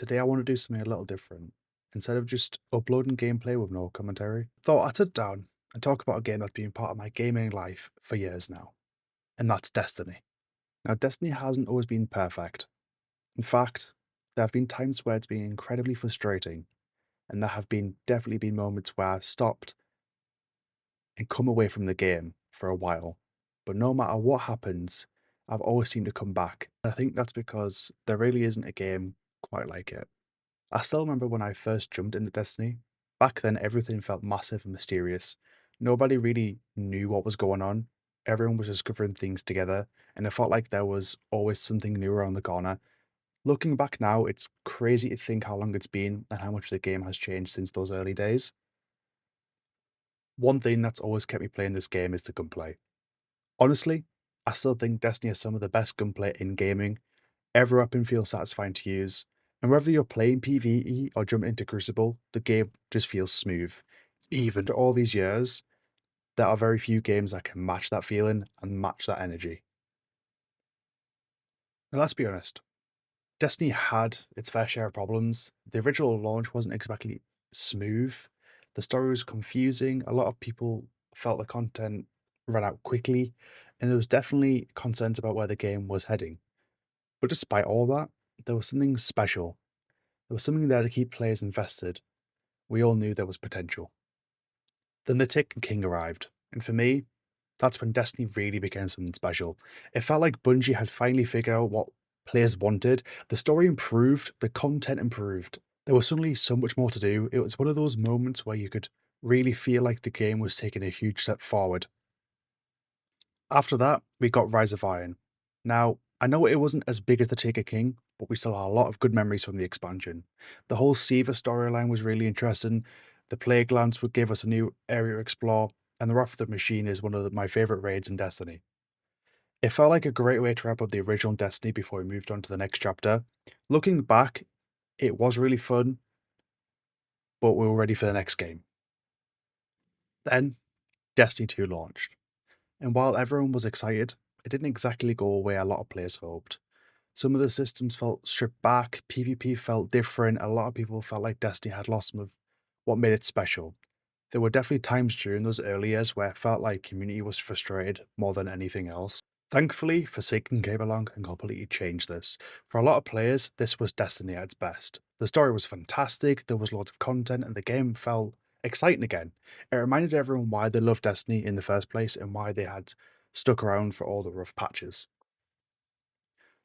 Today I want to do something a little different. Instead of just uploading gameplay with no commentary, thought I'd sit down and talk about a game that's been part of my gaming life for years now, and that's Destiny. Now, Destiny hasn't always been perfect. In fact, there have been times where it's been incredibly frustrating, and there have been definitely been moments where I've stopped and come away from the game for a while. But no matter what happens, I've always seemed to come back. And I think that's because there really isn't a game quite like it. I still remember when I first jumped into Destiny. Back then, everything felt massive and mysterious. Nobody really knew what was going on. Everyone was discovering things together, and it felt like there was always something new around the corner. Looking back now, it's crazy to think how long it's been and how much the game has changed since those early days. One thing that's always kept me playing this game is the gunplay. Honestly, I still think Destiny has some of the best gunplay in gaming. Every weapon feels satisfying to use, and whether you're playing PvE or jumping into Crucible, the game just feels smooth. Even after all these years, there are very few games that can match that feeling and match that energy. Now, let's be honest, Destiny had its fair share of problems. The original launch wasn't exactly smooth, the story was confusing, a lot of people felt the content ran out quickly, and there was definitely concerns about where the game was heading. But despite all that, there was something special. There was something there to keep players invested. We all knew there was potential. Then the Taken King arrived, and for me, that's when Destiny really became something special. It felt like Bungie had finally figured out what players wanted. The story improved, the content improved. There was suddenly so much more to do. It was one of those moments where you could really feel like the game was taking a huge step forward. After that, we got Rise of Iron. Now, I know it wasn't as big as the Taken King, but we still had a lot of good memories from the expansion. The whole Siva storyline was really interesting. The Plague Lands would give us a new area to explore, and the Wrath of the Machine is one of my favourite raids in Destiny. It felt like a great way to wrap up the original Destiny before we moved on to the next chapter. Looking back, it was really fun, but we were ready for the next game. Then, Destiny 2 launched, and while everyone was excited, it didn't exactly go away a lot of players hoped. Some of the systems felt stripped back, PvP felt different, a lot of people felt like Destiny had lost some of what made it special. There were definitely times during those early years where it felt like community was frustrated more than anything else. Thankfully, Forsaken came along and completely changed this. For a lot of players, this was Destiny at its best. The story was fantastic, there was lots of content, and the game felt exciting again. It reminded everyone why they loved Destiny in the first place and why they had stuck around for all the rough patches.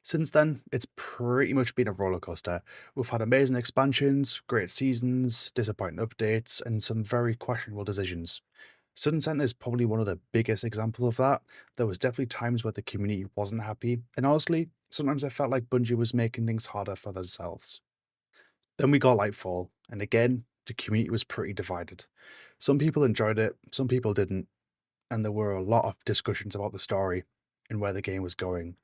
Since then, it's pretty much been a roller coaster. We've had amazing expansions, great seasons, disappointing updates, and some very questionable decisions. Sunset is probably one of the biggest examples of that. There was definitely times where the community wasn't happy, and honestly, sometimes I felt like Bungie was making things harder for themselves. Then we got Lightfall, and again, the community was pretty divided. Some people enjoyed it, some people didn't, and there were a lot of discussions about the story and where the game was going.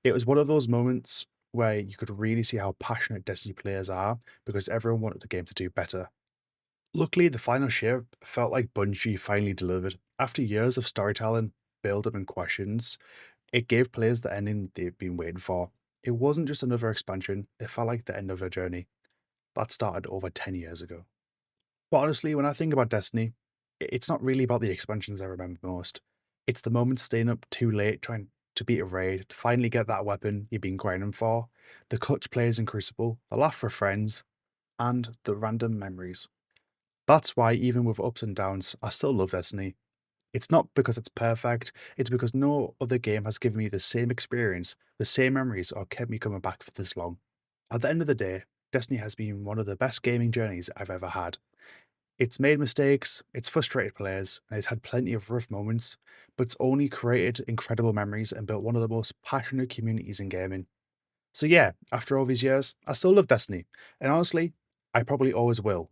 It was one of those moments where you could really see how passionate Destiny players are because everyone wanted the game to do better. Luckily, the final ship felt like Bungie finally delivered. After years of storytelling, build up, and questions, it gave players the ending they've been waiting for. It wasn't just another expansion, it felt like the end of a journey that started over 10 years ago. But honestly, when I think about Destiny, it's not really about the expansions I remember most. It's the moments staying up too late trying to beat a raid, to finally get that weapon you've been grinding for, the clutch plays in Crucible, the laugh for friends, and the random memories. That's why, even with ups and downs, I still love Destiny. It's not because it's perfect, it's because no other game has given me the same experience, the same memories, or kept me coming back for this long. At the end of the day, Destiny has been one of the best gaming journeys I've ever had. It's made mistakes, it's frustrated players, and it's had plenty of rough moments, but it's only created incredible memories and built one of the most passionate communities in gaming. So yeah, after all these years, I still love Destiny, and honestly, I probably always will.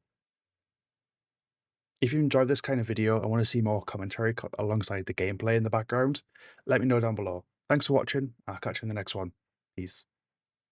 If you enjoyed this kind of video and want to see more commentary alongside the gameplay in the background, let me know down below. Thanks for watching, I'll catch you in the next one. Peace.